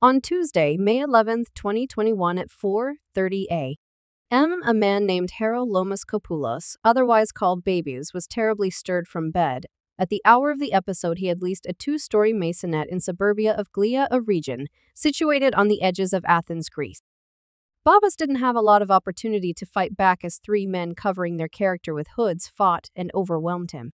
On Tuesday, May 11, 2021 at 4:30 a.m., a man named Harold Lomas Kopoulos, otherwise called Babies, was terribly stirred from bed. At the hour of the episode, he had leased a two-story maisonette in suburbia of Glia, a region situated on the edges of Athens, Greece. Babas didn't have a lot of opportunity to fight back as three men covering their character with hoods fought and overwhelmed him.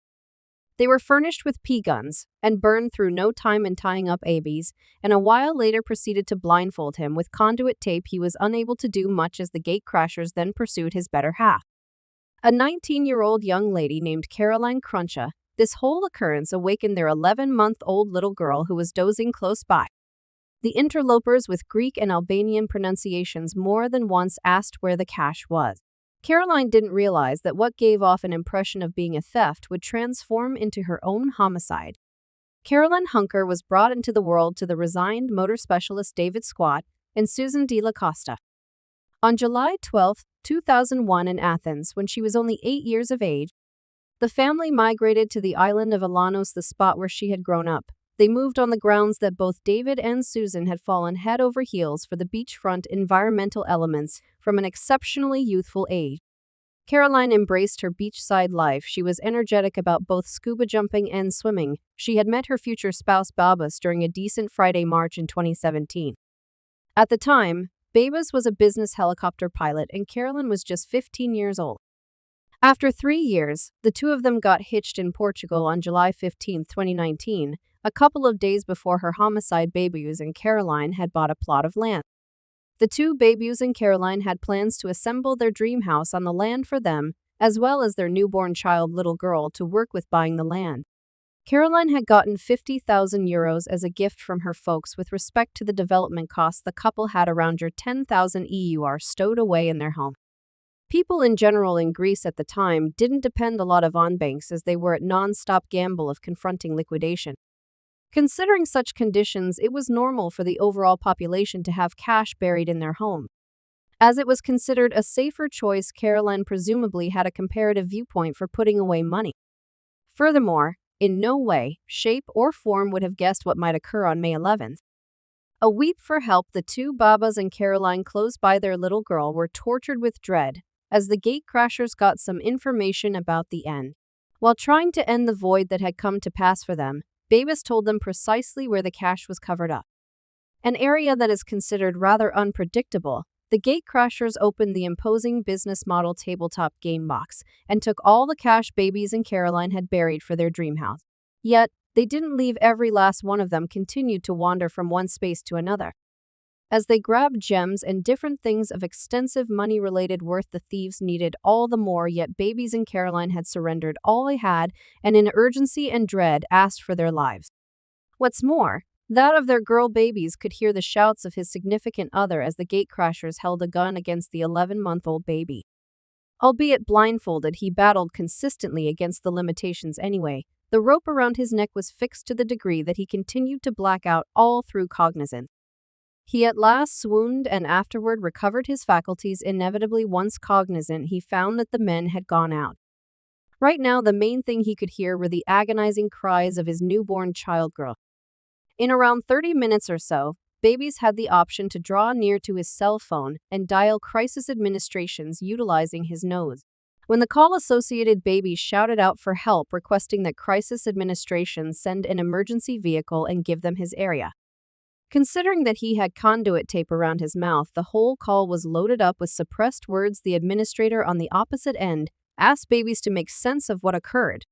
They were furnished with P-guns and burned through no time in tying up Babies, and a while later proceeded to blindfold him with conduit tape. He was unable to do much as the gatecrashers then pursued his better half, a 19-year-old young lady named Caroline Cruncha. This whole occurrence awakened their 11-month-old little girl who was dozing close by. The interlopers, with Greek and Albanian pronunciations, more than once asked where the cash was. Caroline didn't realize that what gave off an impression of being a theft would transform into her own homicide. Caroline Hunker was brought into the world to the resigned motor specialist David Squat and Susan de la Costa. On July 12, 2001 in Athens, when she was only 8 years of age, the family migrated to the island of Alanos, the spot where she had grown up. They moved on the grounds that both David and Susan had fallen head over heels for the beachfront environmental elements from an exceptionally youthful age. Caroline embraced her beachside life. She was energetic about both scuba jumping and swimming. She had met her future spouse Babas during a decent Friday march in 2017. At the time, Babas was a business helicopter pilot and Caroline was just 15 years old. After 3 years, the two of them got hitched in Portugal on July 15, 2019, a couple of days before her homicide. Babies and Caroline had bought a plot of land. The two, Babies and Caroline, had plans to assemble their dream house on the land for them, as well as their newborn child, little girl, to work with buying the land. Caroline had gotten €50,000 as a gift from her folks. With respect to the development costs, the couple had around €10,000 stowed away in their home. People in general in Greece at the time didn't depend a lot on banks, as they were at non-stop gamble of confronting liquidation. Considering such conditions, it was normal for the overall population to have cash buried in their home. As it was considered a safer choice, Caroline presumably had a comparative viewpoint for putting away money. Furthermore, in no way, shape, or form would have guessed what might occur on May 11th. A weep for help, the two, Babas and Caroline, close by their little girl, were tortured with dread as the gatecrashers got some information about the end. While trying to end the void that had come to pass for them, Babas told them precisely where the cash was covered up. An area that is considered rather unpredictable, the gatecrashers opened the imposing business model tabletop game box and took all the cash Babies and Caroline had buried for their dream house. Yet, they didn't leave. Every last one of them continued to wander from one space to another. As they grabbed gems and different things of extensive money-related worth, the thieves needed all the more, yet Babies and Caroline had surrendered all they had and in urgency and dread asked for their lives. What's more, that of their girl Babies could hear the shouts of his significant other as the gatecrashers held a gun against the 11-month-old baby. Albeit blindfolded, he battled consistently against the limitations anyway. The rope around his neck was fixed to the degree that he continued to black out all through cognizance. He at last swooned and afterward recovered his faculties. Inevitably, once cognizant, he found that the men had gone out. Right now, the main thing he could hear were the agonizing cries of his newborn child girl. In around 30 minutes or so, Babies had the option to draw near to his cell phone and dial crisis administrations utilizing his nose. When the call associated, Babies shouted out for help, requesting that crisis administrations send an emergency vehicle and give them his area. Considering that he had conduit tape around his mouth, the whole call was loaded up with suppressed words. The administrator on the opposite end asked Babies to make sense of what occurred.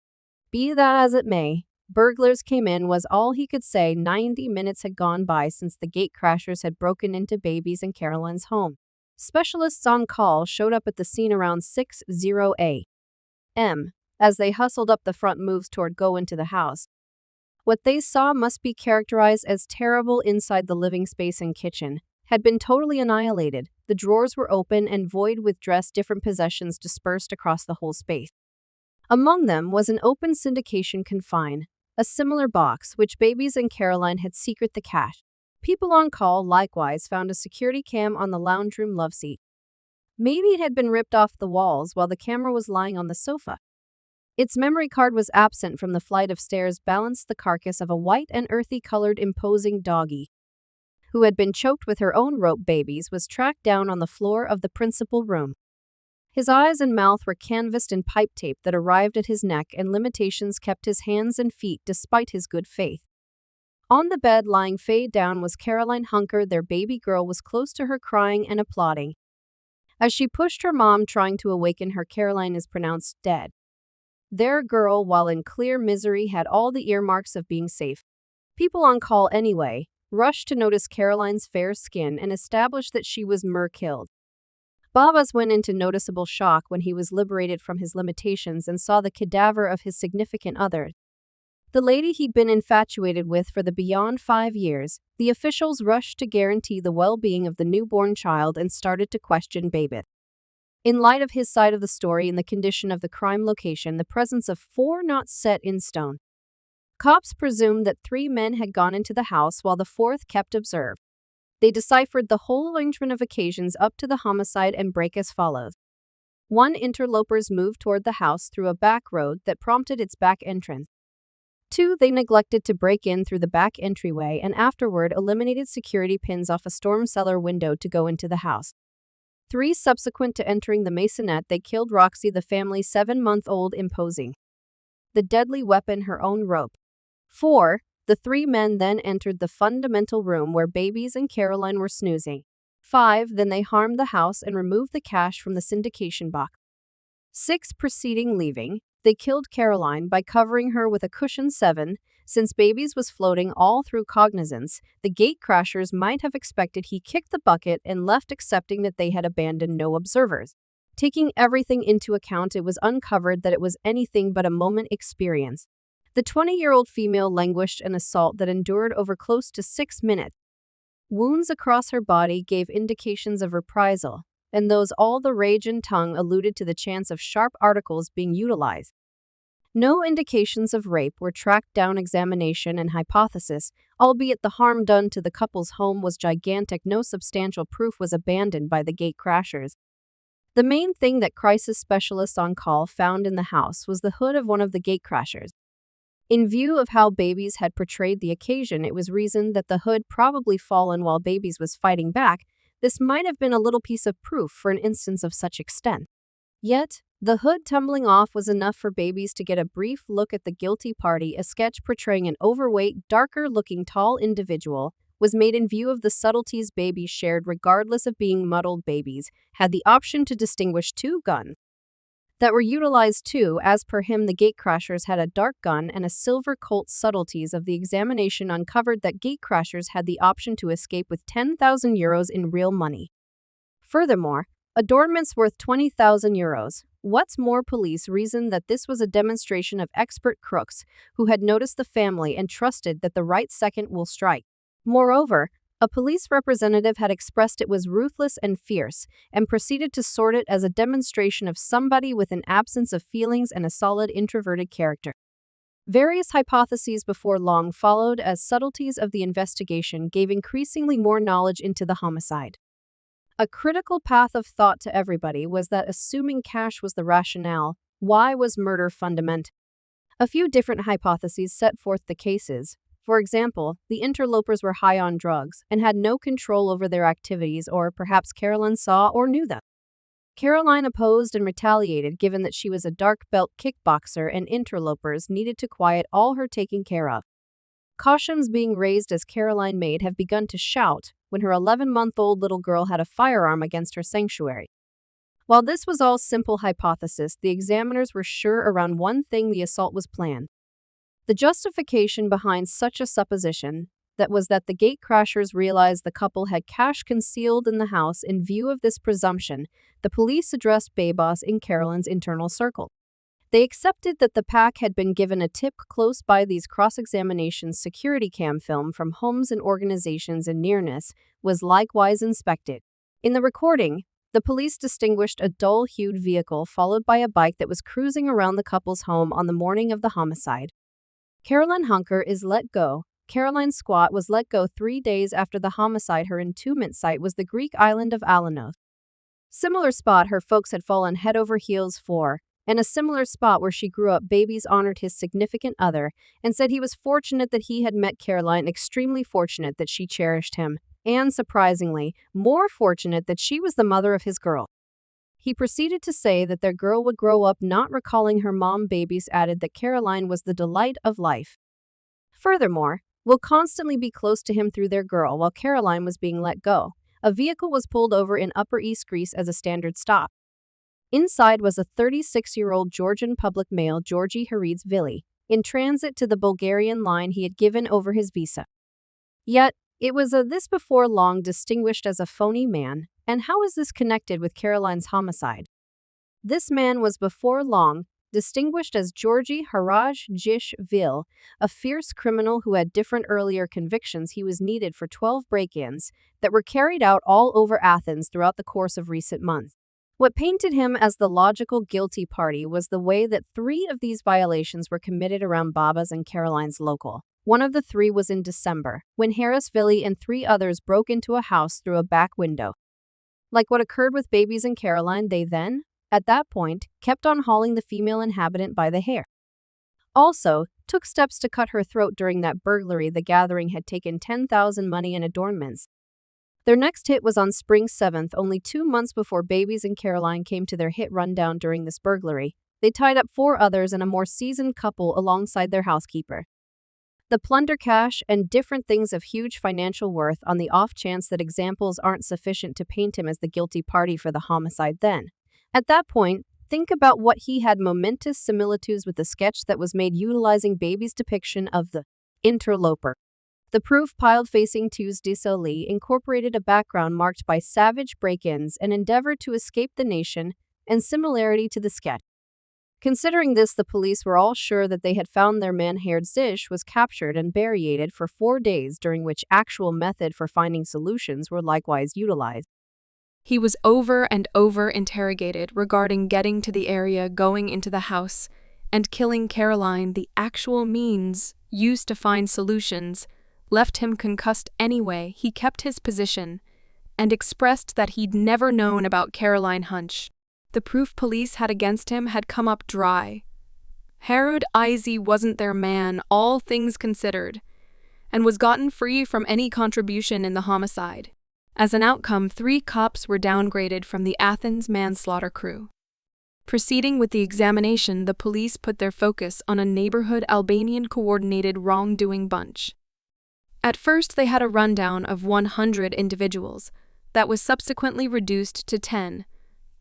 Be that as it may, burglars came in, was all he could say. 90 minutes had gone by since the gatecrashers had broken into Babies and Caroline's home. Specialists on call showed up at the scene around 6:00 a.m. As they hustled up the front moves toward go into the house, what they saw must be characterized as terrible. Inside, the living space and kitchen had been totally annihilated. The drawers were open and void with different possessions dispersed across the whole space. Among them was an open syndication confine, a similar box which Babies and Caroline had secreted the cash. People on call likewise found a security cam on the lounge room love seat. Maybe it had been ripped off the walls while the camera was lying on the sofa. Its memory card was absent from the flight of stairs. Balanced the carcass of a white and earthy colored imposing doggy. who had been choked with her own rope babies, was tracked down on the floor of the principal room. His eyes and mouth were canvassed in pipe tape that arrived at his neck, and limitations kept his hands and feet despite his good faith. On the bed, lying face down, was Caroline Hunker. Their baby girl was close to her, crying and applauding. As she pushed her mom, trying to awaken her, Caroline is pronounced dead. Their girl, while in clear misery, had all the earmarks of being safe. People on call, anyway, rushed to notice Caroline's fair skin and established that she was killed. Babas went into noticeable shock when he was liberated from his limitations and saw the cadaver of his significant other, the lady he'd been infatuated with for the beyond 5 years. The officials rushed to guarantee the well-being of the newborn child and started to question Babbitt. In light of his side of the story and the condition of the crime location, the presence of 4 not set in stone. Cops presumed that 3 men had gone into the house while the 4th kept observed. They deciphered the whole arrangement of occasions up to the homicide and break as follows. 1. Interlopers moved toward the house through a back road that prompted its back entrance. 2. They neglected to break in through the back entryway and afterward eliminated security pins off a storm cellar window to go into the house. 3. Subsequent to entering the maisonette, they killed Roxy, the family's 7-month-old, imposing the deadly weapon, her own rope. 4. The 3 men then entered the fundamental room where babies and Caroline were snoozing. 5. Then they harmed the house and removed the cash from the syndication box. 6. Preceding leaving, they killed Caroline by covering her with a cushion. 7. Since babies was floating all through cognizance, the gate crashers might have expected he kicked the bucket and left, accepting that they had abandoned no observers. Taking everything into account, it was uncovered that it was anything but a moment experience. The 20-year-old female languished an assault that endured over close to 6 minutes. Wounds across her body gave indications of reprisal, and those all the rage and tongue alluded to the chance of sharp articles being utilized. No indications of rape were tracked down. Examination and hypothesis, albeit the harm done to the couple's home was gigantic, no substantial proof was abandoned by the gate crashers. The main thing that crisis specialists on call found in the house was the hood of one of the gate crashers. In view of how babies had portrayed the occasion, it was reasoned that the hood probably fallen while babies was fighting back. This might have been a little piece of proof for an instance of such extent. Yet, the hood tumbling off was enough for babies to get a brief look at the guilty party. A sketch portraying an overweight, darker-looking tall individual was made in view of the subtleties babies shared. Regardless of being muddled, babies had the option to distinguish 2 guns that were utilized too. As per him, the gate crashers had a dark gun and a silver Colt. Subtleties of the examination uncovered that gate crashers had the option to escape with 10,000 euros in real money. Furthermore, adornments worth 20,000 euros. What's more, police reasoned that this was a demonstration of expert crooks who had noticed the family and trusted that the right second will strike. Moreover, a police representative had expressed it was ruthless and fierce, and proceeded to sort it as a demonstration of somebody with an absence of feelings and a solid introverted character. Various hypotheses before long followed as subtleties of the investigation gave increasingly more knowledge into the homicide. A critical path of thought to everybody was that, assuming cash was the rationale, why was murder fundamental? A few different hypotheses set forth the cases. For example, the interlopers were high on drugs and had no control over their activities, or perhaps Caroline saw or knew them. Caroline opposed and retaliated, given that she was a dark belt kickboxer and interlopers needed to quiet all her taking care of. Cautions being raised as Caroline may have begun to shout when her 11-month-old little girl had a firearm against her sanctuary. While this was all simple hypothesis, the examiners were sure around one thing: the assault was planned. The justification behind such a supposition was that the gate crashers realized the couple had cash concealed in the house. In view of this presumption, the police addressed Babas in Caroline's internal circle. They accepted that the pack had been given a tip close by. These cross-examinations, security cam film from homes and organizations in nearness was likewise inspected. In the recording, the police distinguished a dull-hued vehicle followed by a bike that was cruising around the couple's home on the morning of the homicide. Caroline Hunker is let go. Caroline Squat was let go 3 days after the homicide. Her entombment site was the Greek island of Alanos. Similar spot her folks had fallen head over heels for, and a similar spot where she grew up. Babies honored his significant other and said he was fortunate that he had met Caroline, extremely fortunate that she cherished him. and surprisingly, more fortunate that she was the mother of his girl. He proceeded to say that their girl would grow up not recalling her mom. Babies added that Caroline was the delight of life. Furthermore, will constantly be close to him through their girl. While Caroline was being let go, a vehicle was pulled over in Upper East Greece as a standard stop. Inside was a 36-year-old Georgian public male, Georgi Haridzvili, in transit to the Bulgarian line. He had given over his visa. Yet, it was this before long distinguished as a phony man. And how is this connected with Caroline's homicide? This man was before long distinguished as Georgi Haridzvili, a fierce criminal who had different earlier convictions. He was needed for 12 break-ins that were carried out all over Athens throughout the course of recent months. What painted him as the logical guilty party was the way that 3 of these violations were committed around Baba's and Caroline's local. One of the 3 was in December, when Haridzvili and 3 others broke into a house through a back window. Like what occurred with Babies and Caroline, they then, at that point, kept on hauling the female inhabitant by the hair. Also, took steps to cut her throat during that burglary. The gathering had taken 10,000 money and adornments. Their next hit was on spring 7th, only 2 months before Babies and Caroline came to their hit rundown. During this burglary, they tied up 4 others and a more seasoned couple alongside their housekeeper. The plunder cash and different things of huge financial worth on the off chance that examples aren't sufficient to paint him as the guilty party for the homicide then. At that point, think about what he had momentous similitudes with the sketch that was made utilizing Baby's depiction of the interloper. The proof piled facing Tuesday Lee incorporated a background marked by savage break-ins and endeavored to escape the nation and similarity to the sketch. Considering this, the police were all sure that they had found their man. Haridzvili was captured and berated for 4 days, during which actual method for finding solutions were likewise utilized. He was over and over interrogated regarding getting to the area, going into the house, and killing Caroline. The actual means used to find solutions left him concussed anyway. He kept his position and expressed that he'd never known about Caroline Hunch. The proof police had against him had come up dry. Haridzvili wasn't their man, all things considered, and was gotten free from any contribution in the homicide. As an outcome, 3 cops were downgraded from the Athens manslaughter crew. Proceeding with the examination, the police put their focus on a neighborhood Albanian coordinated wrongdoing bunch. At first, they had a rundown of 100 individuals that was subsequently reduced to 10.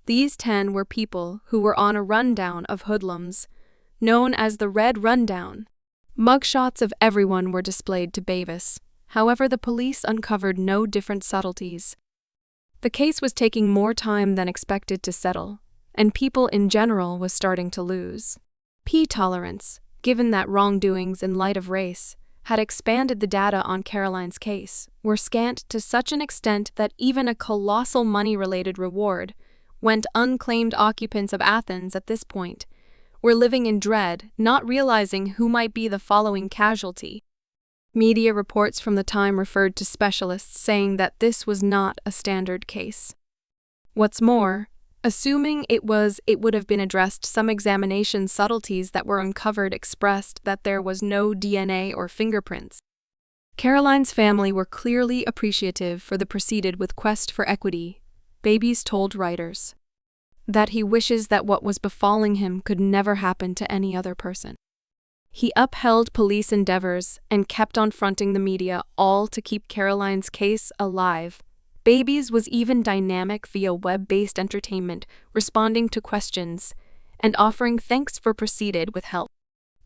These 10 were people who were on a rundown of hoodlums, known as the Red Rundown. Mugshots of everyone were displayed to Bavis. However, the police uncovered no different subtleties. The case was taking more time than expected to settle, and people in general was starting to lose tolerance, given that wrongdoings in light of race had expanded. The data on Caroline's case were scant to such an extent that even a colossal money-related reward went unclaimed. Occupants of Athens at this point were living in dread, not realizing who might be the following casualty. Media reports from the time referred to specialists saying that this was not a standard case. What's more, assuming it would have been addressed. Some examination subtleties that were uncovered expressed that there was no DNA or fingerprints. Caroline's family were clearly appreciative for the proceeded with quest for equity. Babies told writers that he wishes that what was befalling him could never happen to any other person. He upheld police endeavors and kept on fronting the media, all to keep Caroline's case alive. Babies was even dynamic via web-based entertainment, responding to questions and offering thanks for proceeded with help.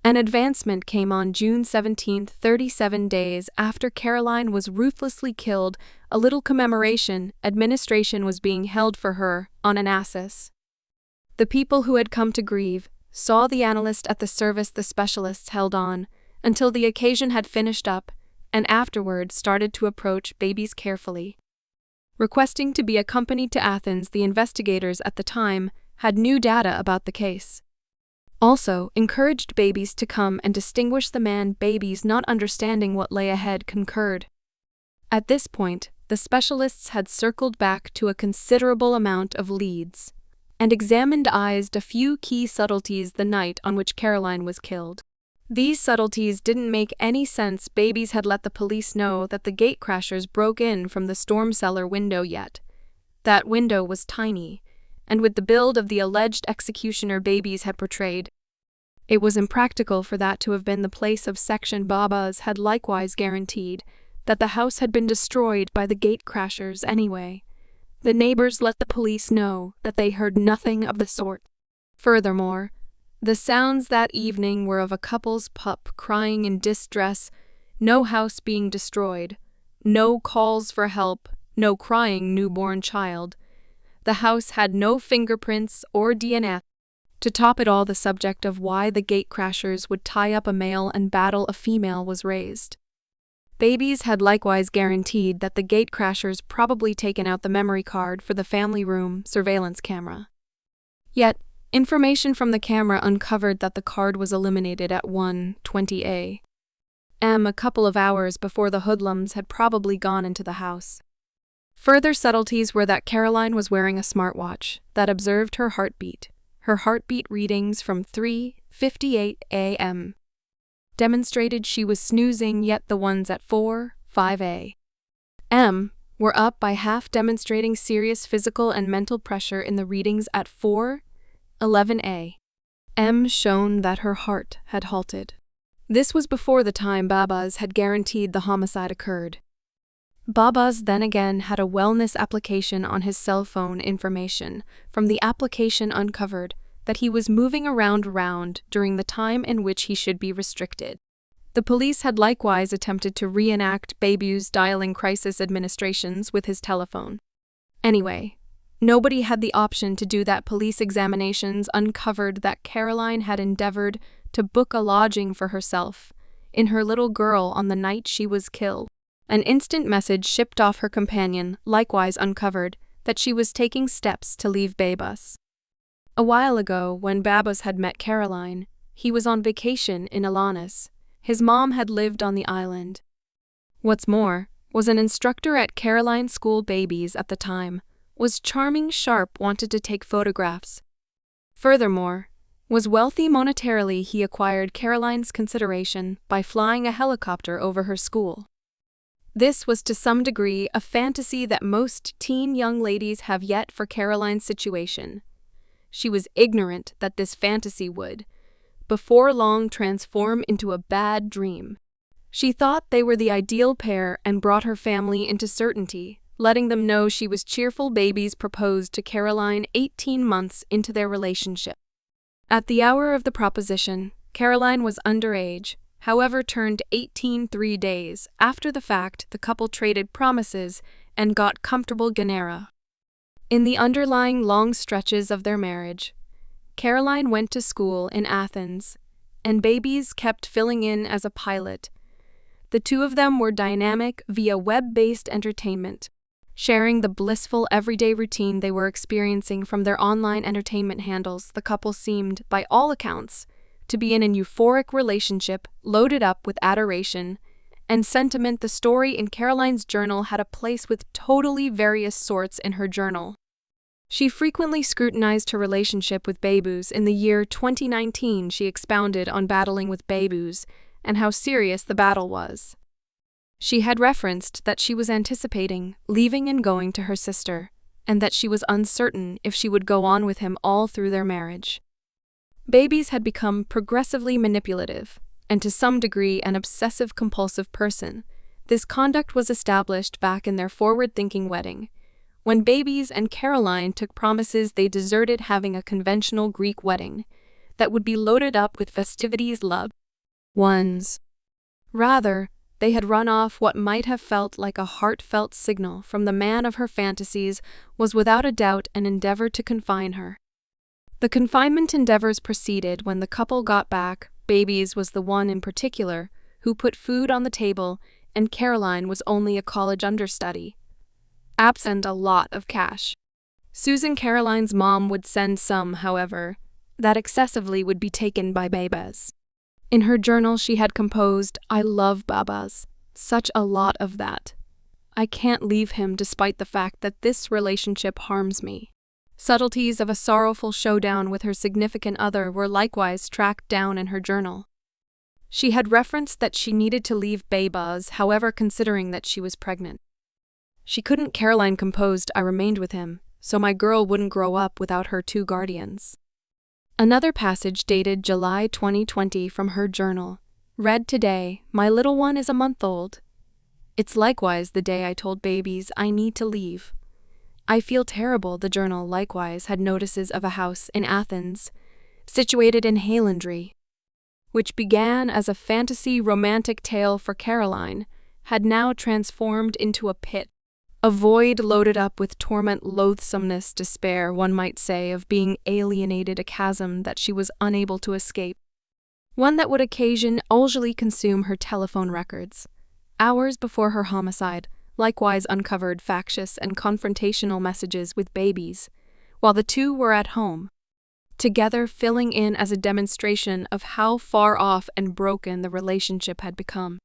An advancement came on June 17, 37 days after Caroline was ruthlessly killed. A little commemoration administration was being held for her on Onassis. The people who had come to grieve saw the analyst at the service. The specialists held on until the occasion had finished up, and afterward started to approach Babies carefully, requesting to be accompanied to Athens. The investigators at the time had new data about the case. Also encouraged Babies to come and distinguish the man. Babies, not understanding what lay ahead, concurred. At this point, the specialists had circled back to a considerable amount of leads and examined a few key subtleties the night on which Caroline was killed. These subtleties didn't make any sense. Babies had let the police know that the gatecrashers broke in from the storm cellar window yet. That window was tiny, and with the build of the alleged executioner Babies had portrayed, it was impractical for that to have been the place of section. Babas had likewise guaranteed that the house had been destroyed by the gatecrashers anyway. The neighbors let the police know that they heard nothing of the sort. Furthermore, the sounds that evening were of a couple's pup crying in distress, no house being destroyed, no calls for help, no crying newborn child. The house had no fingerprints or DNA. To top it all, the subject of why the gatecrashers would tie up a male and battle a female was raised. Babies had likewise guaranteed that the gatecrashers probably taken out the memory card for the family room surveillance camera. Yet, information from the camera uncovered that the card was eliminated at 1:20 a.m., a couple of hours before the hoodlums had probably gone into the house. Further subtleties were that Caroline was wearing a smartwatch that observed her heartbeat. Her heartbeat readings from 3:58 a.m. demonstrated she was snoozing, yet the ones at 4:05 a.m. were up by half, demonstrating serious physical and mental pressure in the readings at 4:11 a.m. shown that her heart had halted. This was before the time Babas had guaranteed the homicide occurred. Babas then again had a wellness application on his cell phone. Information from the application uncovered that he was moving around during the time in which he should be restricted. The police had likewise attempted to reenact Babies dialing crisis administrations with his telephone. Anyway, nobody had the option to do that. Police examinations uncovered that Caroline had endeavored to book a lodging for herself in her little girl on the night she was killed. An instant message shipped off her companion likewise uncovered that she was taking steps to leave Babas. A while ago, when Babas had met Caroline, he was on vacation in Alanis. His mom had lived on the island. What's more, was an instructor at Caroline's school. Babies at the time was charming, sharp, wanted to take photographs. Furthermore, was wealthy monetarily. He acquired Caroline's consideration by flying a helicopter over her school. This was to some degree a fantasy that most teen young ladies have, yet for Caroline's situation, she was ignorant that this fantasy would, before long, transform into a bad dream. She thought they were the ideal pair and brought her family into certainty, letting them know she was cheerful. Babies proposed to Caroline 18 months into their relationship. At the hour of the proposition, Caroline was underage, however turned 18 3 days after the fact. The couple traded promises and got comfortable genera. In the underlying long stretches of their marriage, Caroline went to school in Athens, and Babies kept filling in as a pilot. The two of them were dynamic via web-based entertainment, sharing the blissful everyday routine they were experiencing from their online entertainment handles. The couple seemed, by all accounts, to be in an euphoric relationship loaded up with adoration and sentiment. The story in Caroline's journal had a place with totally various sorts in her journal. She frequently scrutinized her relationship with Babus. In the year 2019, she expounded on battling with Babus and how serious the battle was. She had referenced that she was anticipating leaving and going to her sister, and that she was uncertain if she would go on with him all through their marriage. Babies had become progressively manipulative, and to some degree an obsessive-compulsive person. This conduct was established back in their forward-thinking wedding. When Babies and Caroline took promises, they deserted having a conventional Greek wedding that would be loaded up with festivities, loved ones. Rather, they had run off. What might have felt like a heartfelt signal from the man of her fantasies was without a doubt an endeavor to confine her. The confinement endeavors proceeded when the couple got back. Babies was the one in particular who put food on the table, and Caroline was only a college understudy, absent a lot of cash. Susan, Caroline's mom, would send some, however, that excessively would be taken by Babas. In her journal she had composed, "I love Babas, such a lot of that. I can't leave him despite the fact that this relationship harms me." Subtleties of a sorrowful showdown with her significant other were likewise tracked down in her journal. She had referenced that she needed to leave Baybuzz, however, considering that she was pregnant. She couldn't. Caroline composed, "I remained with him, so my girl wouldn't grow up without her two guardians." Another passage dated July 2020 from her journal read, "Today, my little one is a month old. It's likewise the day I told babies I need to leave. I feel terrible." The journal likewise had notices of a house in Athens, situated in Halandry, which began as a fantasy romantic tale for Caroline, had now transformed into a pit. A void loaded up with torment, loathsomeness, despair, one might say, of being alienated, a chasm that she was unable to escape. One that would occasionally consume her telephone records. Hours before her homicide, likewise uncovered factious and confrontational messages with babies, while the two were at home, together, filling in as a demonstration of how far off and broken the relationship had become.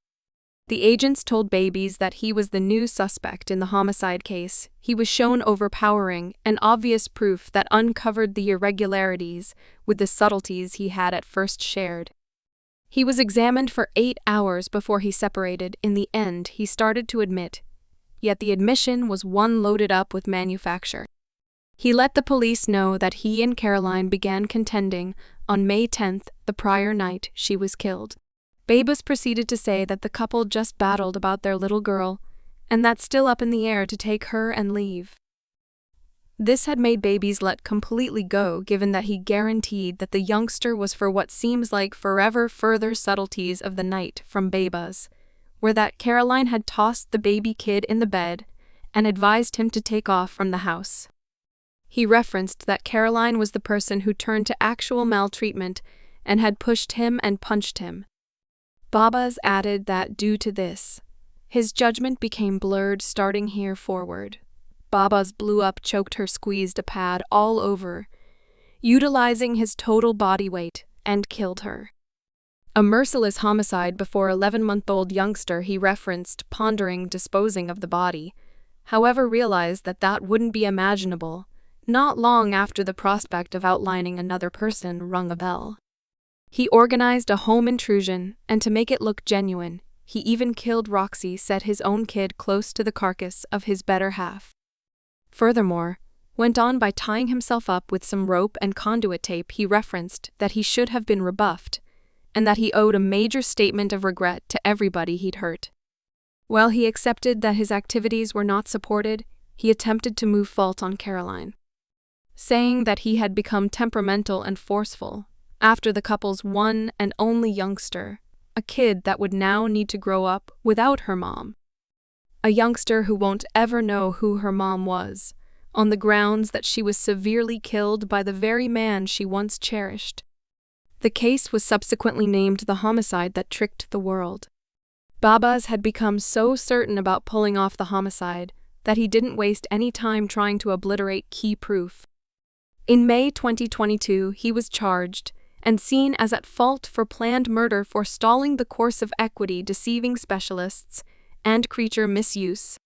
The agents told babies that he was the new suspect in the homicide case. He was shown overpowering and obvious proof that uncovered the irregularities with the subtleties he had at first shared. He was examined for 8 hours before he separated. In the end, he started to admit, yet the admission was one loaded up with manufacture. He let the police know that he and Caroline began contending on May 10th, the prior night she was killed. Baybuzz proceeded to say that the couple just battled about their little girl, and that's still up in the air to take her and leave. This had made Baybuzz let completely go, given that he guaranteed that the youngster was for what seems like forever. Further subtleties of the night from Baybuzz were that Caroline had tossed the baby kid in the bed and advised him to take off from the house. He referenced that Caroline was the person who turned to actual maltreatment and had pushed him and punched him. Baybuzz added that due to this, his judgment became blurred starting here forward. Baybuzz blew up, choked her, squeezed a pad all over, utilizing his total body weight, and killed her. A merciless homicide before 11-month-old youngster, he referenced, pondering disposing of the body, however realized that that wouldn't be imaginable. Not long after the prospect of outlining another person rung a bell. He organized a home intrusion, and to make it look genuine, he even killed Roxy, set his own kid close to the carcass of his better half. Furthermore, went on by tying himself up with some rope and conduit tape. He referenced that he should have been rebuffed, and that he owed a major statement of regret to everybody he'd hurt. While he accepted that his activities were not supported, he attempted to move fault on Caroline, saying that he had become temperamental and forceful after the couple's one and only youngster, a kid that would now need to grow up without her mom. A youngster who won't ever know who her mom was, on the grounds that she was severely killed by the very man she once cherished. The case was subsequently named the homicide that tricked the world. Baybuzz had become so certain about pulling off the homicide that he didn't waste any time trying to obliterate key proof. In May 2022, he was charged and seen as at fault for planned murder, forestalling the course of equity, deceiving specialists, and creature misuse.